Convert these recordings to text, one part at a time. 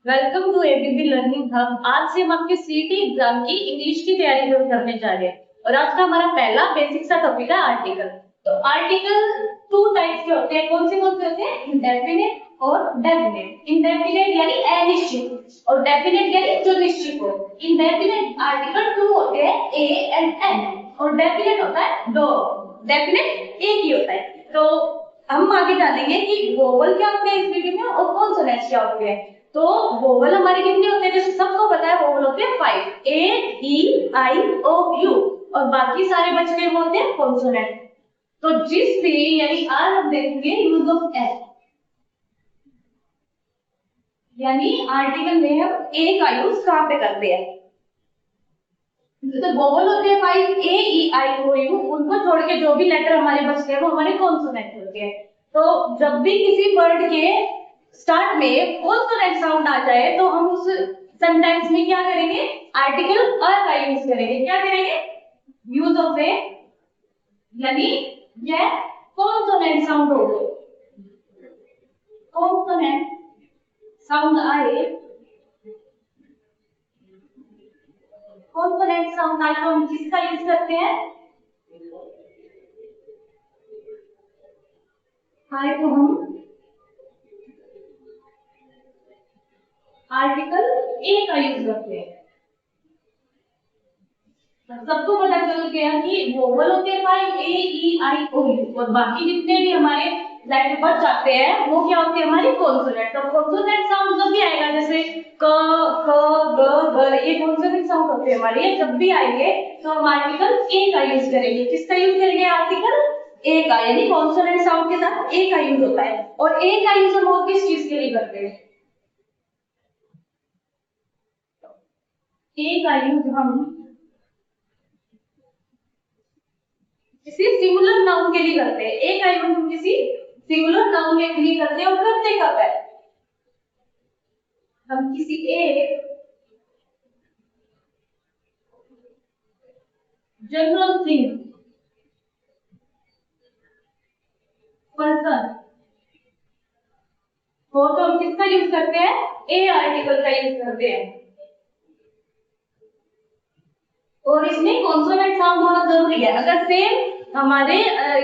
Welcome to ABP learning hub. आज से हम आपके सीटी एग्जाम की इंग्लिश की तैयारी करने जा रहे हैं और आज का हमारा पहला बेसिक सा टॉपिक है आर्टिकल। तो आर्टिकल टू टाइप्स के होते हैं। कौन से होते हैं? इंडेफिनिट और डेफिनिट। इंडेफिनिट यानी अनिश्चित और डेफिनिट यानी जो निश्चित हो। इंडेफिनिट आर्टिकल टू होते हैं ए एंड एन और डेफिनिट होता है दो। डेफिनिट एक ही होता है। तो हम आगे जानेंगे कि वोवल क्या होते हैं इस वीडियो में और कॉन्सोनेंट्स क्या होते हैं। तो वोवल हमारे कितने होते हैं? जैसे सबको पता है वोवल होते हैं 5, ए ई आई ओ यू और बाकी सारे बच गए वो होते हैं कॉन्सोनेंट। तो जिस भी यानी आज हम देखेंगे यूज ऑफ एस, यानी आर्टिकल में हम ए का यूज कहां पे करते हैं। तो वोवल होते हैं 5, ए ई आई ओ यू, उनको छोड़ के जो भी लेटर हमारे बचते हैं वो हमारे कॉन्सोनेंट होते हैं। तो जब भी किसी वर्ड के स्टार्ट में कॉन्सोनेंट साउंड आ जाए तो हम उस सेंटेंस में क्या करेंगे? आर्टिकल अ का यूज करेंगे। क्या करेंगे? यूज ऑफ ए, यानी यह कॉन्सोनेंट साउंड हो गए। कॉन्सोनेंट साउंड आए, कॉन्सोनेंट साउंड आए तो हम किसका यूज करते हैं? आए तो हम आर्टिकल ए का यूज करते हैं। सबको पता चल गया कि वोवल होते हैं 5, ए ई आई ओ यू और बाकी जितने भी हमारे लेटर बच जाते हैं वो क्या होते हैं? हमारे कॉन्सोनेंट। तो कॉन्सोनेंट साउंड जब भी आएगा जैसे क ख ग घ, ये कॉन्सोनेंट साउंड होते हैं हमारे, ये जब भी आएंगे तो हम आर्टिकल ए का यूज करेंगे। किसका यूज करेंगे? आर्टिकल ए का, यानी कॉन्सोनेंट साउंड के साथ ए का यूज होता है। और ए का यूज हम और किस चीज के लिए करते हैं? ए का यूज हम किसी सिंगुलर नाउन के लिए करते हैं। एक का यूज हम किसी सिंगुलर नाउन के लिए करते हैं और करते कब है? हम किसी एक जनरल थिंग, पर्सन हो तो हम किसका यूज करते हैं? ए आर्टिकल का यूज करते हैं। और इसमें कॉन्सोनेंट साउंड होना जरूरी है। अगर सेम हमारे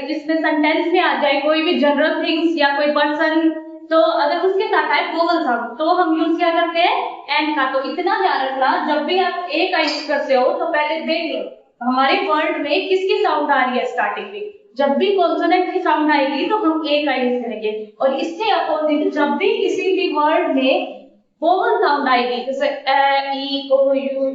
इसमें सेंटेंस में आ जाए कोई भी जनरल थिंग्स या कोई पर्सन, तो अगर उसके साथ आए वोवल साउंड तो हम यूज क्या करते हैं? एन का। तो इतना ध्यान रखना, जब भी आप ए का यूज करते हो तो पहले देख लो हमारे वर्ड में किसकी साउंड आ रही है स्टार्टिंग में। जब भी कॉन्सोनेंट की साउंड आएगी तो हम ए का यूज करेंगे। और इससे अपोजिट जब भी किसी भी वर्ड में वोवल साउंड आएगी जैसे ए ई ओ यू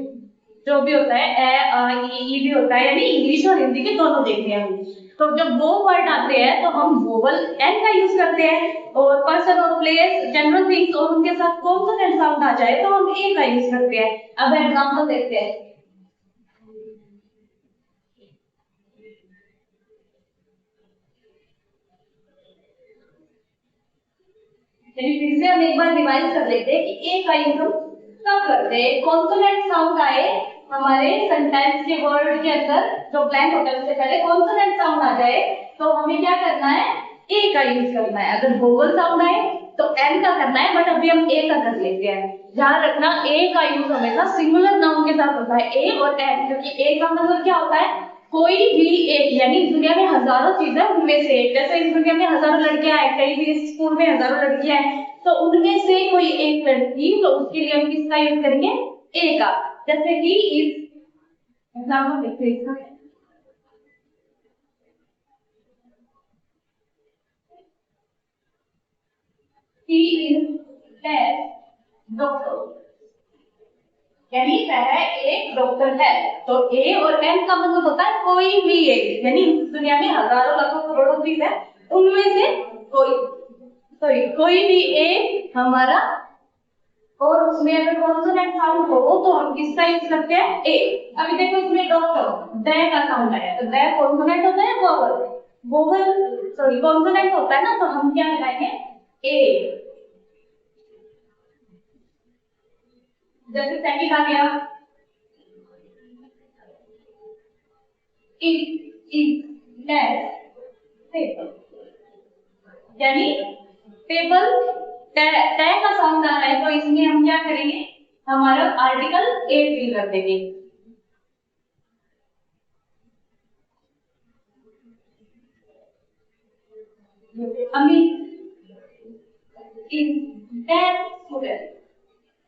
जो भी होता है, ए आ ई भी होता है, यानी इंग्लिश और हिंदी के दोनों देखते हैं हम। तो जब वो वर्ड आते हैं तो हम वोवल एन का यूज करते हैं। और पर्सन और प्लेस जनरल थिंग्स और उनके साथ कॉन्सोनेंट साउंड आ जाए तो हम ए का यूज करते हैं। अब एग्जांपल देखते हैं। चलिए फिर से हम एक बार रिवाइज कर लेते हैं कि ए का यूज हम कब करते हैं। कॉन्सोनेंट साउंड आए हमारे सेंटेंस के वर्ड के अंदर, जो ब्लैंक होता है उससे पहले कॉन्सोनेंट साउंड आ जाए तो हमें क्या करना है? ए का यूज करना है। अगर वोवल साउंड आए तो एन का करना है, बट अभी हम ए का कर लेते हैं। ध्यान रखना ए का यूज हमेशा सिंगुलर नाउन के साथ होता है, ए और एन, क्योंकि ए का मतलब क्या होता है? कोई भी एक, यानी इस दुनिया में हजारों चीजें उनमें से एक। जैसे इस दुनिया में हजारों लड़कियां हैं, कहीं भी स्कूल में हजारों लड़कियां हैं, तो उनमें से कोई एक लड़की, तो उसके लिए हम किसका यूज करेंगे? ए का। जैसे ही इज, एग्जाम्पल देखते हैं इसका। ही इज डॉक्टर, यानी वह एक डॉक्टर है। तो ए और एन का मतलब होता है कोई भी एक, यानी दुनिया में हजारों लाखों करोड़ों चीज है, उनमें से कोई, सॉरी कोई भी एक हमारा। और उसमें अगर कॉन्सोनेंट साउंड हो तो हम किसका यूज करते हैं? ए। अभी देखो इसमें डॉक्टर ड का साउंड आया तो ड कॉन्सोनेंट होता है, वोवल वोवल सॉरी कॉन्सोनेंट होता है ना, तो हम क्या लगाएंगे? ए। जैसे सेकंड आ गया इज डेस्क टेबल, यानी टेबल टे का साउंड आ रहा है तो इसमें हम क्या करेंगे, हमारा आर्टिकल ए फिल कर देंगे। अमित इज दैट स्टूडेंट,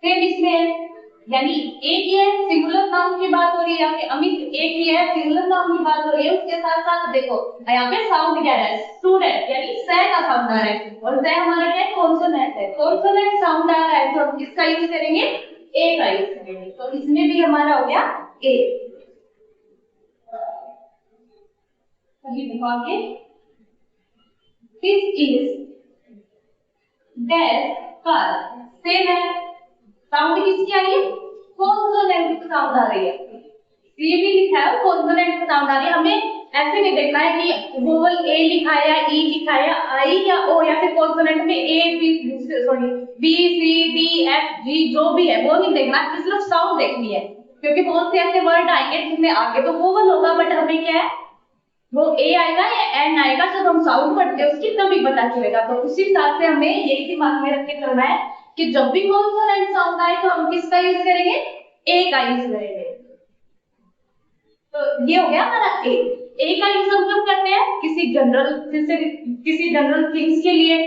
फिर इसमें यानी एक ही है, सिंगुलर नाउन की बात हो रही है, यहाँ पे अमित एक ही है, सिंगुलर नाउन की बात हो रही है, उसके साथ साथ देखो यहाँ पे साउंड क्या है, स्टूडेंट यानी स का साउंड आ रहा है, और स हमारा क्या है, कॉन्सोनेंट है, कॉन्सोनेंट साउंड आ रहा है तो हम किसका यूज करेंगे, ए का यूज करेंगे। तो इसमें भी हमारा हो गया ए। देखो आगे, this is that car, same है, साउंड किसकी आ रही है, कॉन्सोनेंट की साउंड आ रही है, ये भी लिखा है कॉन्सोनेंट की साउंड आ रही है। हमें ऐसे नहीं देखना है कि वोवल ए लिखा है या ई लिखा है या आई या ओ या फिर कॉन्सोनेंट में A B sorry B C D F G जो भी है वो नहीं देखना, सिर्फ साउंड देखनी है, क्योंकि बहुत से ऐसे वर्ड आएंगे जिसमें आगे तो वोवल होगा बट हमें क्या है वो ए आएगा या एन आएगा, जब हम साउंड पढ़ते हैं उसकी तभी पता चलेगा। तो उसी हिसाब से हमें यही दिमाग में रख के चलना है कि जब भी कॉन्सोनेंट साउंड आए तो हम किसका यूज करेंगे, ए का यूज करेंगे। तो ये हो गया हमारा ए। ए का यूज हम कब करते हैं, किसी जनरल थिंग्स के लिए,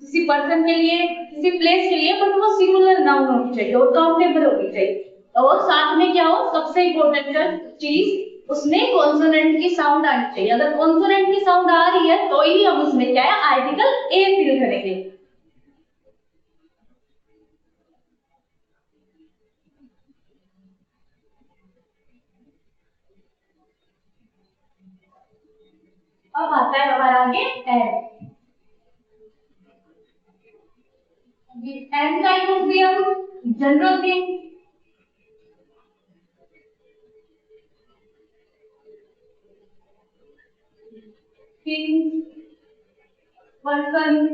किसी पर्सन के लिए, किसी प्लेस के लिए, बट वो सिंगुलर नाउन होनी चाहिए और काउंटेबल होनी चाहिए, और साथ में क्या हो, सबसे इंपॉर्टेंट चीज उसमें कॉन्सोनेंट की साउंड आनी चाहिए। अगर कॉन्सोनेंट की साउंड आ रही है तो ही हम उसमें क्या है आर्टिकल ए फिल करेंगे। अब आता है हमारा आगे एंड। एंड का यूज भी हम जनरल थिंग, पर्सन,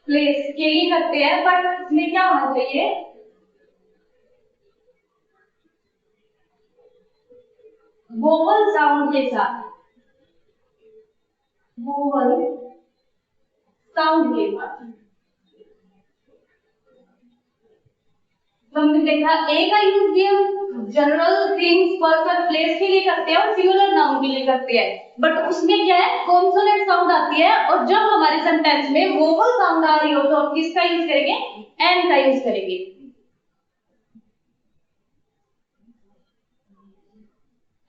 प्लेस के लिए करते हैं, बट इसमें क्या होना चाहिए, वोवल साउंड के साथ, वोवल साउंड के साथ। तो हमने देखा ए का यूज भी हम जनरल थिंग्स पर्सन प्लेस के लिए करते हैं और सिंगुलर नाउन के लिए करते हैं, बट उसमें क्या है कॉन्सोनेंट साउंड आती है, और जब हमारे सेंटेंस में वोवल साउंड आ रही हो तो हम किसका यूज करेंगे, एन का यूज करेंगे।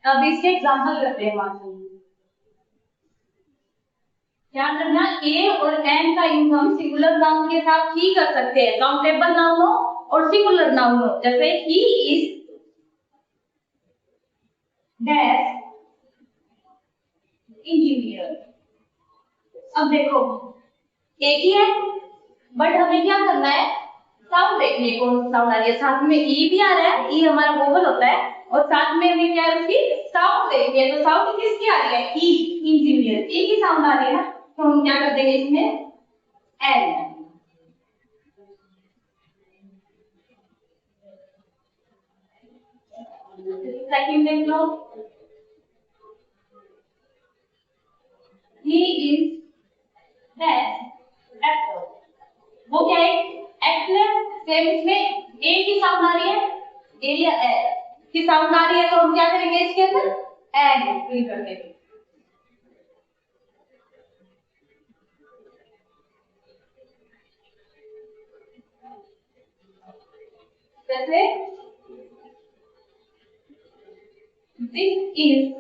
अब इसके एग्जांपल करते हैं मासूम, क्या करना, ए और एन का यूज हम सिंगुलर नाउन के साथ ही कर सकते हैं, काउंटेबल नाउन हो और सिंगुलर नाउन हो, जैसे ही इज डैश इंजीनियर। अब देखो एक ही है बट हमें क्या करना है, साउंड देखने कौन सी साउंड आ रही है, साथ में ई भी आ रहा है, ई हमारा वोवल होता है, और साथ में हमें क्या है उसकी साउंड देखनी है, तो साउंड किसकी आ रही है, ई, इंजीनियर, ई की साउंड आ रही है ना, तो हम क्या कर देंगे इसमें एन। सेकंड देख लो, he is that actor, वो क्या है एक्टर, सेम इसमें ए की साउंड आ रही है, ए या ए की साउंड आ रही है, तो हम क्या करेंगे इसके अंदर एन फिल कर देंगे। जैसे दिस इज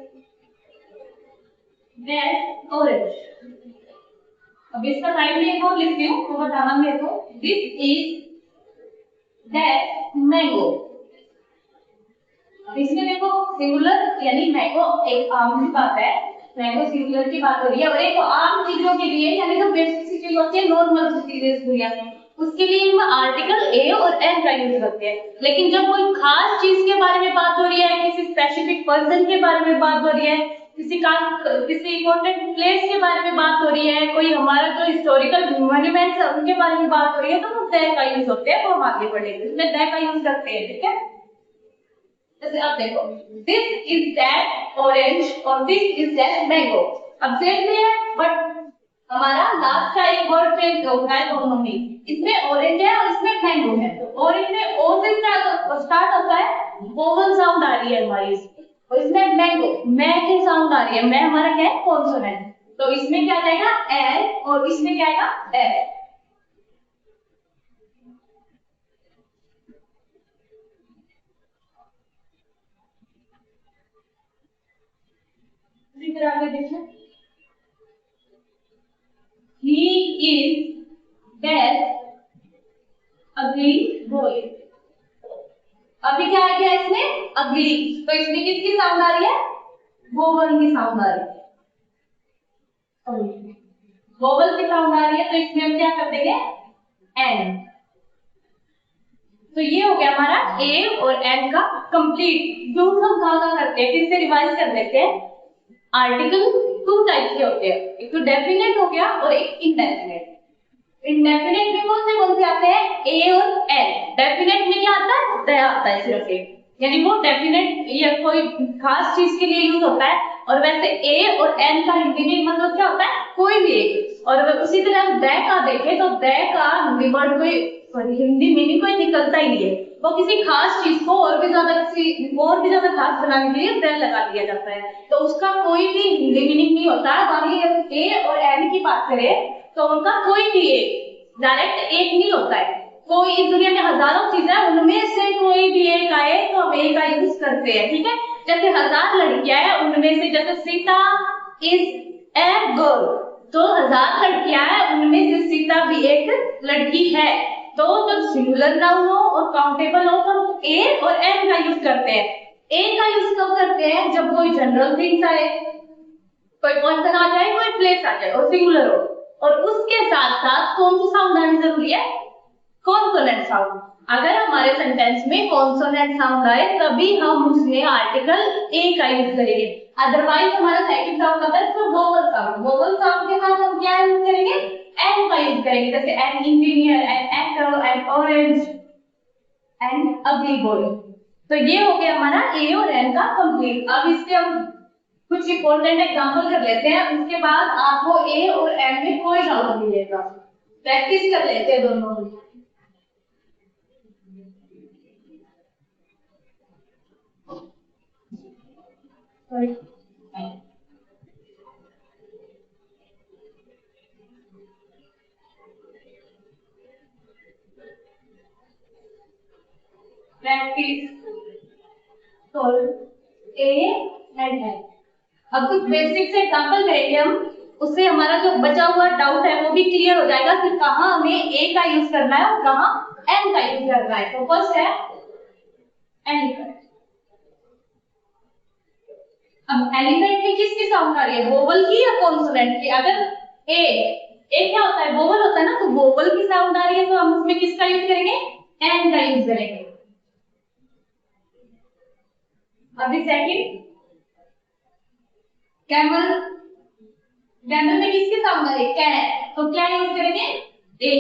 दैट ऑरेंज, अब इसका साइड में एक और लिखती हूँ तो बताना मेरे को, दिस इज दैट मैंगो। इसमें देखो सिंगुलर यानी मैंगो एक आम की बात है, मैंगो सिंगुलर की बात हो रही है, और एक आम चीजों के लिए यानी जो बेसिक सी चीज होती है नॉर्मल चीजें दुनिया में, उसके लिए हम आर्टिकल ए और एन का यूज करते हैं। लेकिन जब कोई खास चीज के बारे में बात हो रही है, किसी स्पेसिफिक पर्सन के बारे में बात हो रही है, किसी इम्पोर्टेंट प्लेस के बारे में बात हो रही है, कोई हमारा जो हिस्टोरिकल मॉन्यूमेंट्स है उनके बारे में बात हो रही है, तो वो दैट का यूज होते हैं, वो हम आगे बढ़ेंगे इसमें दैट का यूज करते हैं, ठीक है। जैसे आप देखो दिस इज दैट ऑरेंज और दिस इज दैट मैंगो, अब सेम भी है बट हमारा लास्ट का एक वर्ड चेंज हो रहा है दोनों में, इसमें ऑरेंज है और इसमें मैंगो है। तो ऑरेंज में ओ से स्टार्ट होता है, वोवल साउंड आ रही है हमारी इसमें, और इसमें मैंगो मै की साउंड आ रही है, मै हमारा क्या है कॉन्सोनेंट। तो इसमें क्या जाएगा एल, और इसमें क्या आएगा एल। फिर आगे देखना, he is that ugly boy। अभी क्या आ गया इसमें अगली, तो इसमें किसकी साउंड आ रही है, वोवल की साउंड आ रही है, वोवल की साउंड आ रही है। तो इसमें हम क्या कर देंगे एन। तो ये हो गया हमारा ए और एन का कंप्लीट। यूज हम कहाँ करते हैं, फिर से रिवाइज कर लेते हैं। आर्टिकल टू टाइप के होते हैं, एक तो डेफिनेट हो गया और एक इनडेफिनेट। इनडेफिनेट में कौन से आते हैं ए और एन। डेफिनेट में क्या आता है द आता है सिर्फ एक, यानी वो डेफिनेट या कोई खास चीज के लिए यूज होता है। और वैसे ए और एन का हिंदी में मतलब क्या होता है कोई भी एक। और अगर उसी तरह हम द का देखें तो द का हिंदी वर्ड कोई हिंदी मीनिंग कोई निकलता ही नहीं है, वो किसी खास चीज को और भी ज्यादा खास बनाने के लिए द लगा दिया जाता है। तो उसका कोई भी हिंदी मीनिंग नहीं होता। बाकी अगर ए और एन की बात करें तो उनका कोई भी एक डायरेक्ट एक नहीं होता है। कोई इस दुनिया में हजारों चीजें हैं, उनमें से कोई भी एक आए तो हम ए का यूज करते हैं, ठीक है। जैसे 1000 लड़कियां हैं, उनमें से जैसे सीता इज ए गर्ल, तो 1000 लड़कियां हैं, उनमें से सीता भी एक लड़की है। तो जब सिंगुलर नाउन हो और काउंटेबल हो तो हम ए और एन का यूज करते हैं। ए का यूज कब करते हैं, जब कोई जनरल थिंग्स आए, कोई पर्सन आ जाए, कोई प्लेस आ जाए और सिंगुलर हो, और उसके साथ साथ कौन सी साउंड आनी जरूरी है, कॉन्सोनेंट साउंड। अगर हमारे सेंटेंस में कॉन्सोनेंट साउंड आए तभी हम उसमें आर्टिकल ए का यूज करेंगे, अदरवाइज हमारा सेकंड साउंड आता है तो वोवल साउंड। वोवल साउंड के साथ हम क्या यूज करेंगे, एन का यूज करेंगे, जैसे an engineer, an actor, N orange, N अगली बॉय। तो ये हो गया हमारा ए और एन का कंप्लीट। अब इससे हम कुछ इंपॉर्टेंट एग्जांपल कर लेते हैं, उसके बाद आपको ए और एन में कोई डाउट नहीं रहेगा। प्रैक्टिस कर लेते हैं दोनों में। Practice A and N. अब कुछ बेसिक से एग्जांपल करेंगे हम, उससे हमारा जो बचा हुआ डाउट है वो भी क्लियर हो जाएगा कि कहाँ हमें ए का यूज करना है और कहाँ एन का यूज करना है। तो फर्स्ट है एलिफेंट। अब एलिफेंट में किसकी साउंड आ रही है, वोवल की या कॉन्सोनेंट की। अगर ए क्या होता है वोवल होता है ना, तो वोवल की साउंड आ रही है तो हम उसमें किसका यूज करेंगे, एन का यूज करेंगे। अभी सेकंड कैमल। कैमल में किसकी साउंड आ रही है, कैन, तो क्या यूज करेंगे ए।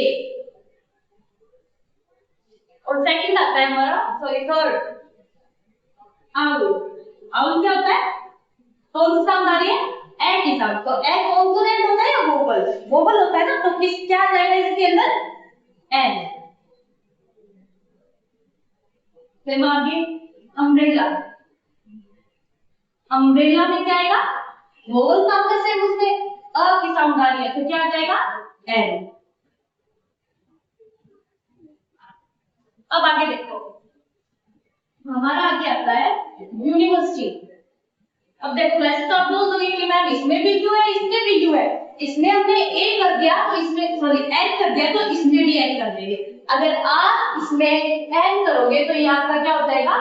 और सेकंड आता है हमारा सॉरी थर्ड आउल। आउल क्या होता है, कौन सी साउंड आ रही है, ए की साउंड। तो ए कॉन्सोनेंट होता है या वोवल, वोवल होता है ना, तो किस क्या जाएगा इसके अंदर एन। फिर आगे अम्ब्रेला। अम्ब्रेला में क्या आएगा, वोवल साउंड है सेम, उसमें अ की साउंड आ रही है तो क्या आ जाएगा एन। अब आगे देखो हमारा आगे आता है यूनिवर्सिटी। अब देखो वैसे तो आप बोल दोगे कि मैम इसमें भी यू है इसमें भी यू है, इसमें हमने ए कर दिया तो इसमें सॉरी एन कर दिया तो इसमें भी एन कर देंगे। अगर आप इसमें एन करोगे तो ये आपका क्या हो जाएगा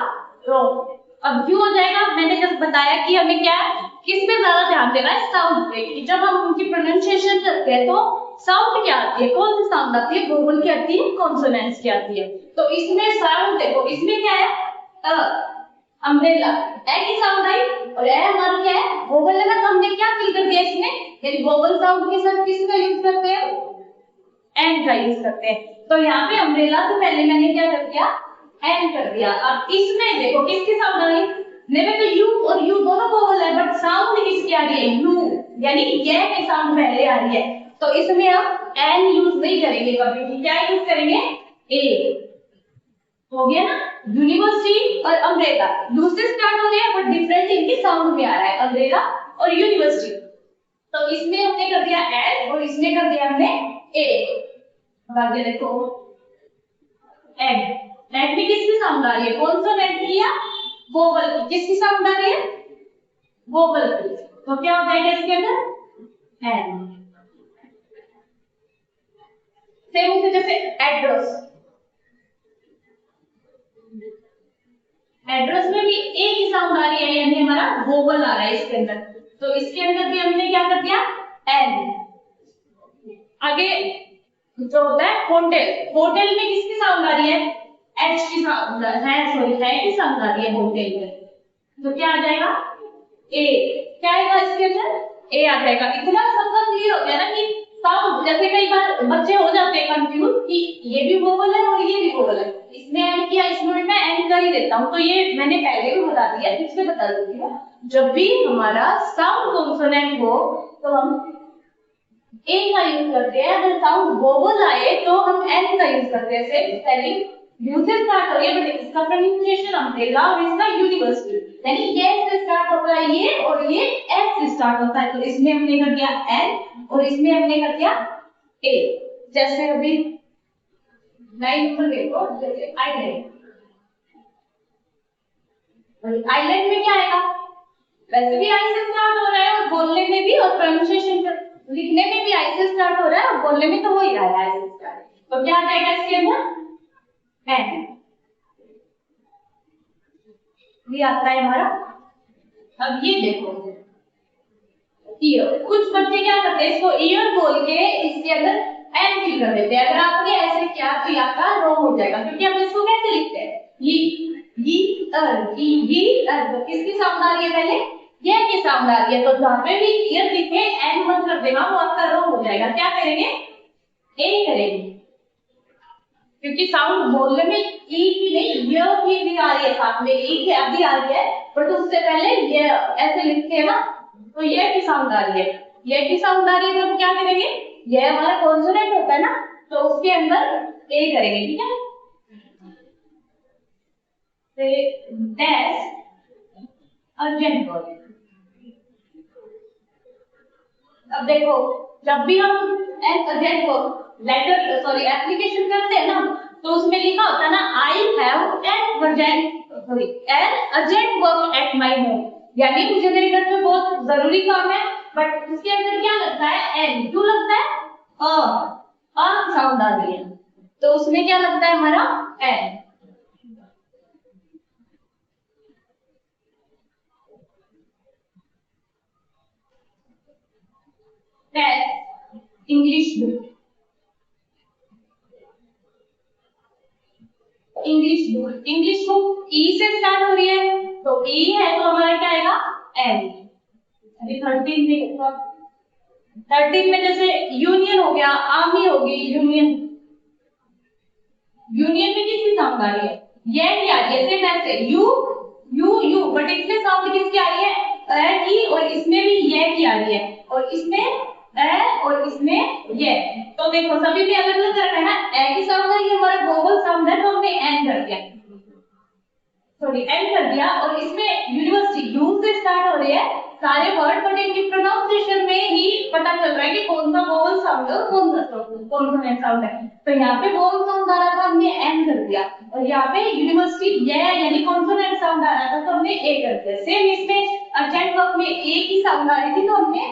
रॉन्ग। अब क्यों हो जाएगा, मैंने जब बताया कि हमें क्या किस पे ज्यादा ध्यान देना है, साउंड पे। कि जब हम उनकी प्रोनाउंसिएशन करते हैं तो साउंड क्या आती है, कौन सी साउंड आती है, वोवल की आती है, कॉन्सोनेंट्स की आती है। तो इसमें साउंड देखो, इसमें क्या है अम्ब्रेला, ए की साउंड आई और ए हमारा क्या है वोवल है ना, तो हमने क्या फिल कर दिया इसमें, यानी वोवल साउंड के साथ किसका यूज करते हैं, एन का यूज करते हैं। तो यहाँ पे अम्ब्रेला से पहले मैंने क्या कर दिया, एन कर दिया। अब इसमें देखो किसकी साउंड आ रही है, मेरे तो यू और यू दोनों वोवल है बट साउंड किसकी आ रही है, यू, यानी ये की साउंड पहले आ रही है। तो इसमें हम एन यूज नहीं करेंगे कभी भी, क्या यूज करेंगे? ए। हो गया ना? यूनिवर्सिटी और अम्ब्रेला दूसरे स्टार्ट हो गया बट डिफरेंट इनके साउंड में आ रहा है, अम्ब्रेला और यूनिवर्सिटी। तो इसमें हमने कर दिया एन और इसमें कर दिया हमने ए। आगे देखो एड, एड में किसकी साउंड आ रही है? कॉन्सोनेंट की या वोवल की? किसकी साउंड आ रही है? वोवल की। तो क्या हो जाएगा इसके अंदर? एन। सेम उसे जैसे एड्रेस, एड्रेस में भी ए की साउंड आ रही है यानी हमारा वोवल आ रहा है इसके अंदर। तो इसके अंदर भी हमने क्या कर दिया? एन। आगे जो होता है होटल, होटल में किसकी साउंड आ रही है? एच की साउंड है, सॉरी है की साउंड आ रही है होटल में। तो क्या आ जाएगा? ए। क्या आएगा इसके अंदर? ए आ जाएगा। इतना सबका क्लियर हो गया ना कि साउंड, जैसे कई बार बच्चे हो जाते हैं कंफ्यूज कि ये भी वोवल है और ये भी वोवल है, इसने एंड किया इसमें मैं एंड कर ही देता हूँ। तो ये मैंने पहले भी बता दिया, इसमें बता देती हूँ। जब भी हमारा साउंड कॉन्सोनेंट हो तो हम ए का यूज करते हैं, अगर साउंड वोवल आए तो हम एन का यूज करते हैं। जैसे स्पेलिंग यू से स्टार्ट हो रही है बट इसका प्रोनाउंसिएशन अम्ब्रेला और इसका यूनिवर्सिटी, यानी ये से स्टार्ट होता है ये और ये एस से स्टार्ट होता है। तो इसमें हमने कर दिया एन और इसमें हमने कर दिया ए। जैसे अभी लाइन नंबर देखो, जैसे आइलैंड, आइलैंड में क्या आएगा? वैसे भी आई से स्टार्ट हो रहा है और बोलने में भी और प्रोनाउंसिएशन लिखने में भी आई से स्टार्ट हो रहा है और बोलने में तो हो ही रहा है आई से स्टार्ट। तो क्या आ जाएगा इसके अंदर? एन। ये आता है हमारा। अब ये देखो ईयर, कुछ बच्चे क्या करते हैं इसको ईयर बोल के इसके अंदर एन फिल कर देते हैं। अगर आपने ऐसे किया तो ये आपका रॉन्ग हो जाएगा, क्योंकि हम इसको कैसे लिखते हैं? ये तो किसकी साउंड आ रही है? पहले ये की साउंड आ रही है। तो जहां पे भी ईयर लिखे एन मत कर देना, वो आपका रॉन्ग हो जाएगा। क्या करेंगे? ए करेंगे, क्योंकि साउंड बोलने में ई की नहीं य की भी आ रही है, साथ में ई की अभी आ रही है बट उससे पहले ये ऐसे लिखते हैं ना, तो ये की साउंड आ रही है। ये की साउंड आ रही है तो हम क्या करेंगे? ये हमारा कॉन्सोनेंट होता है ना, तो उसके अंदर ए करेंगे। ठीक है? Dash urgent word. अब देखो जब भी हम an urgent work letter sorry application करते हैं ना, तो उसमें लिखा होता है ना I have an urgent work at my home, यानी मुझे मेरे घर में बहुत जरूरी काम है। बट उसके अंदर क्या लगता है? एन। क्यों लगता है? अ साउंड आ रही है, तो उसमें क्या लगता है हमारा? N. English book, English book, English book E से स्टार्ट हो रही है, तो ई है तो हमारा क्या आएगा? एन। अभी 13 में, 13 में जैसे यूनियन हो गया, आर्मी होगी, यूनियन, यूनियन में किसकी साउंड आ रही है? ये की आ रही है। सेम ऐसे यू यू बट इसमें साउंड किसकी आ रही है? ए की, और इसमें भी ये की आ रही है, और इसमें ए और इसमें ये। तो देखो सभी में अलग अलग रखा है ना, ए की साउंड है, ये हमारा वोवल साउंड है, तो हमने एन कर दिया, सॉरी एन कर दिया। और इसमें यूनिवर्सिटी यू से स्टार्ट हो रही है सारे वर्ड, बट इनकी प्रोनाउंसिएशन में ही पता चल रहा है कि कौन सा वोवल साउंड है और कौन सा कॉन्सोनेंट साउंड है। तो यहाँ पे वोवल साउंड आ रहा था, हमने एन कर दिया, और यहाँ पे यूनिवर्सिटी ये यानी कॉन्सोनेंट साउंड आ रहा था, तो हमने ए कर दिया। सेम इसमें अर्जेंट वर्क में ए की साउंड आ रही थी, तो हमने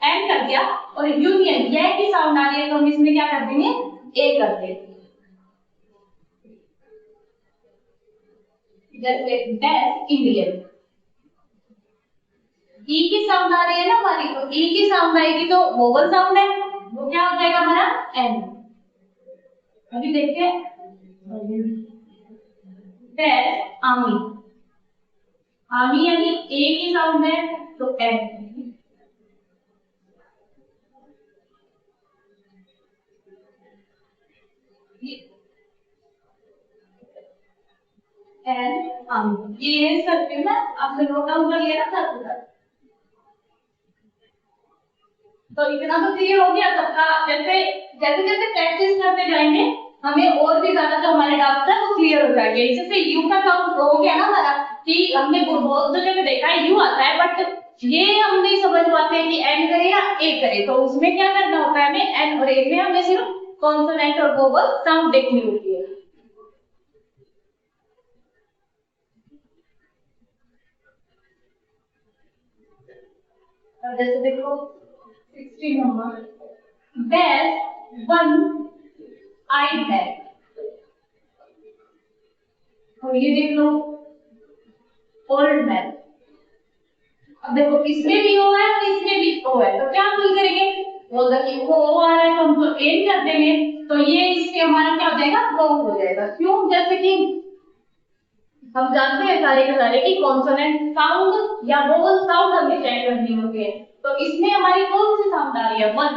एन कर दिया, और यूनियन ये की साउंड आ रही है, तो हम इसमें क्या कर देंगे? ए कर देंगे। जैसे डैश इंडियन, ई की साउंड आ रही है ना हमारी, तो ई की साउंड आएगी तो वोवल साउंड है, वो क्या हो जाएगा हमारा? एन। अभी देखते हैं डैश आर्मी, आर्मी यानी ए की साउंड है तो एन। एन आर्मी, ये करते हैं ना, आपने नोट डाउन कर लिया ना साथ साथ। तो इतना तो क्लियर हो गया सबका। जैसे जैसे जैसे प्रैक्टिस करते जाएंगे हमें और भी ज्यादा जो हमारे डाउट है वो क्लियर हो जाएंगे। जैसे यू का काउंट हो गया ना हमारा कि हमने बहुत जगह पे देखा है यू आता है, बट ये हम नहीं समझ पाते कि एन करे या ए करे। तो उसमें क्या करना होता है हमें, एन और ए में हमें सिर्फ कॉन्सोनेंट और वोवल साउंड देखनी होती है। जैसे देखो 16 number, dash one I had, और ये देख लो ओल्ड मैन। अब देखो इसमें भी ओ है और इसमें भी ओ है, तो क्या फुल करेंगे, बोल दो कि ओ आ रहा है तो हम तो एन कर देंगे, तो ये इससे हमारा क्या हो जाएगा, वो हो जाएगा। क्यों, जैसे कि हम जानते हैं सारे के सारे कि कॉन्सोनेंट साउंड या वोवल साउंड हमें चेक करनी होती है। तो इसमें हमारी कौन सी साउंड आ रही है, वन,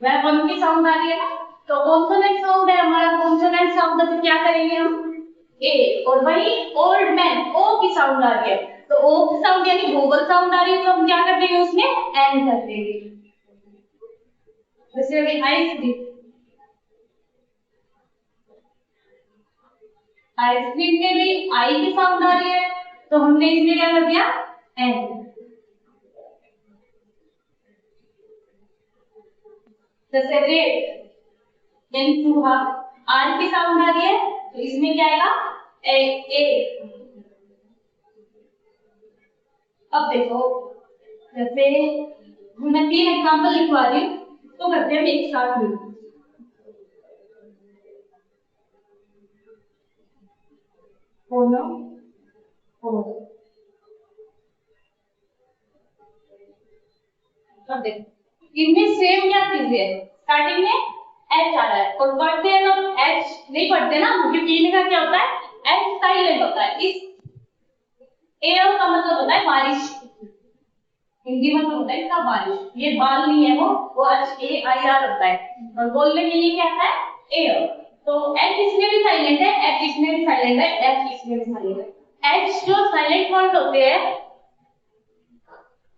वह वन की साउंड आ रही है ना। तो कॉन्सोनेंट साउंड है हमारा, कॉन्सोनेंट साउंड तो क्या करेंगे हम, ए, और वही ओल्ड मैन ओ की साउंड आ रही है, तो ओ की साउंड यानी वोवल साउंड आ रही है, तो हम क्या कर देंगे उसमें एन कर देंगे। जैसे अभी आइसक्रीम में भी आई की साउंड आ रही है, तो हमने इसमें क्या कर दिया, एन। जैसे रेड एन चूहा, आर की साउंड आ रही है, तो इसमें क्या आएगा, ए, ए। अब देखो जैसे मैं 3 एग्जांपल लिखवा रही हूँ, तो करते हैं एक साथ में। फोनो, अब देखो इनमें सेम क्या चीज है, स्टार्टिंग में एच आ रहा है और पढ़ते हैं तो एच नहीं पढ़ते ना, क्योंकि इनका क्या होता है, एच साइलेंट होता है। इस एयर का मतलब होता है बारिश, हिंदी में तो होता है इसका बारिश, ये बाल नहीं है वो एच ए आई आर होता है, और बोलने के लिए क्या आता है, एयर। तो एच इसमें भी साइलेंट है, एच इसमें भी साइलेंट है, एच इसमें भी साइलेंट है। एच जो साइलेंट वर्ड होते हैं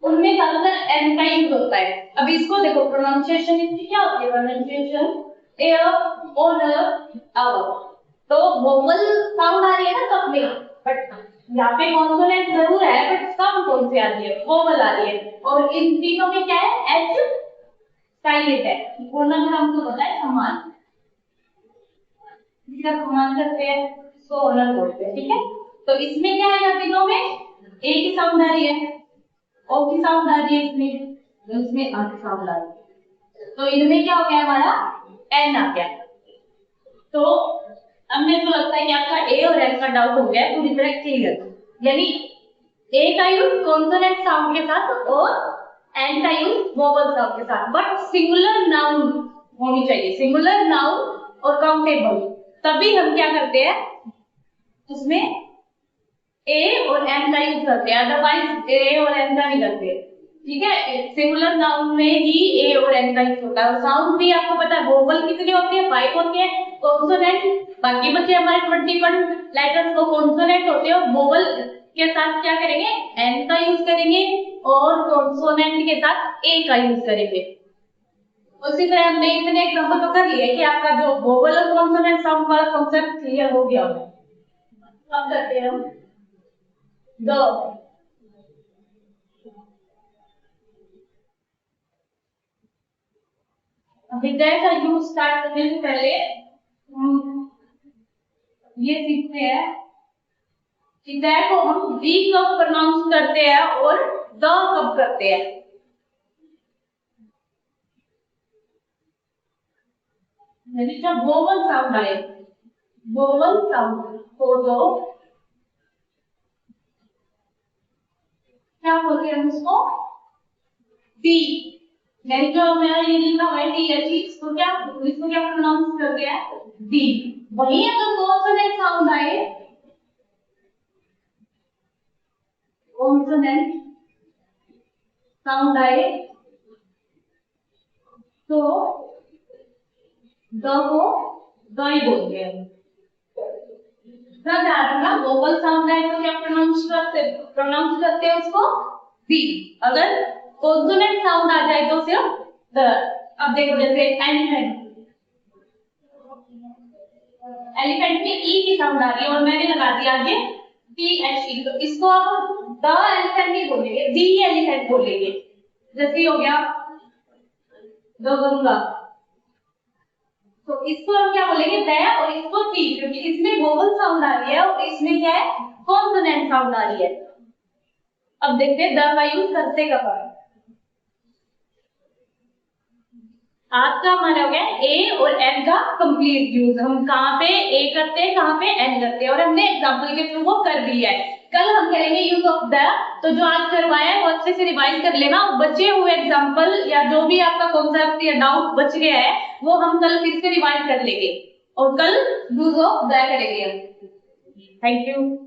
उनमें ज्यादातर एन का यूज होता है। अब इसको देखो प्रोनाउंसिएशन इसकी क्या होती है, प्रोनाउंसिएशन एयर और आवर, तो वोवल साउंड आ रही है ना सब में, बट यहाँ पे कॉन्सोनेंट जरूर है बट साउंड कौन सी आ रही है, वोवल आ रही है, और इन तीनों में क्या है, एच साइलेंट है। बोलना अगर हमको पता है समान, जिसका समान करते हैं उसको ओनर बोलते हैं, ठीक है। तो इसमें क्या है, तीनों में ए की साउंड आ रही है, ओ की साउंड आ रही है, इसमें आ की साउंड आ रही है, तो इनमें क्या हो गया हमारा, एन आ गया। तो अब मेरे को लगता है कि आपका ए और एन का डाउट हो गया पूरी तरह क्लियर। यानी ए का यूज कॉन्सोनेंट साउंड के साथ और एन का यूज वोवल साउंड के साथ, बट सिंगुलर नाउन होनी चाहिए, सिंगुलर नाउन और काउंटेबल, तभी हम क्या करते हैं उसमें ए और एन का यूज करते हैं, अदरवाइज ए और एन का नहीं करते, ठीक है। सिंगुलर नाउन में ही ए और एन का यूज होता है। और साउंड भी आपको पता है वोवल कितनी होती है, 5 होती है, कॉन्सोनेंट बाकी बचे हमारे 21 लेटर्स वो कॉन्सोनेंट होते हैं, और वोवल के साथ क्या करेंगे, एन का यूज करेंगे, और कॉन्सोनेंट के साथ ए का यूज करेंगे। उसी तरह हमने इतने एग्जांपल तो कर लिए कि आपका जो वोवल और कॉन्सोनेंट साउंड वाला कॉन्सेप्ट क्लियर हो गया होगा। अब करते हैं हम दो, विद्या का यूज स्टार्ट करने से पहले हम ये सीखते हैं कि द को हम वी कब प्रोनाउंस करते हैं और द कब करते हैं। यानी जब वोवल साउंड आए, वोवल साउंड तो दो क्या बोलते हैं हम उसको, डी। यानी जो हमारा ये लिखा हुआ है डी एच, इसको क्या प्रोनाउंस करते हैं, डी। वही अगर कॉन्सोनेंट साउंड आए, कॉन्सोनेंट साउंड आए तो द को द ही बोलते हैं। ध्यान रखना वोवल साउंड आए तो क्या प्रोनाउंस करते हैं उसको डी। अगर कॉन्सोनेंट साउंड आ जाए तो सिर्फ द। अब देखो जैसे एलिफेंट, एलिफेंट में ई की साउंड आ रही है और मैंने लगा दिया आगे THE, तो इसको आप द एलिफेंट नहीं बोलेंगे, दी एलिफेंट बोलेंगे। जैसे हो गया द गंगा, तो इसको हम क्या बोलेंगे द, और इसको टी, क्योंकि इसमें वोवल साउंड आ रही है और इसमें क्या है कॉन्सोनेंट साउंड आ रही है। अब देखते हैं द का यूज करते कब है। आज का हमारा हो गया ए और एन का कंप्लीट यूज, हम कहाँ पे ए करते हैं कहाँ पे एन करते हैं, और हमने एग्जांपल के थ्रू वो कर दिया है। कल हम करेंगे यूज ऑफ द, तो जो आज करवाया है वो अच्छे से रिवाइज कर लेना, बचे हुए एग्जांपल या जो भी आपका कॉन्सेप्ट या डाउट बच गया है वो हम कल फिर से रिवाइज कर लेंगे और कल यूज ऑफ द करेंगे। Thank you.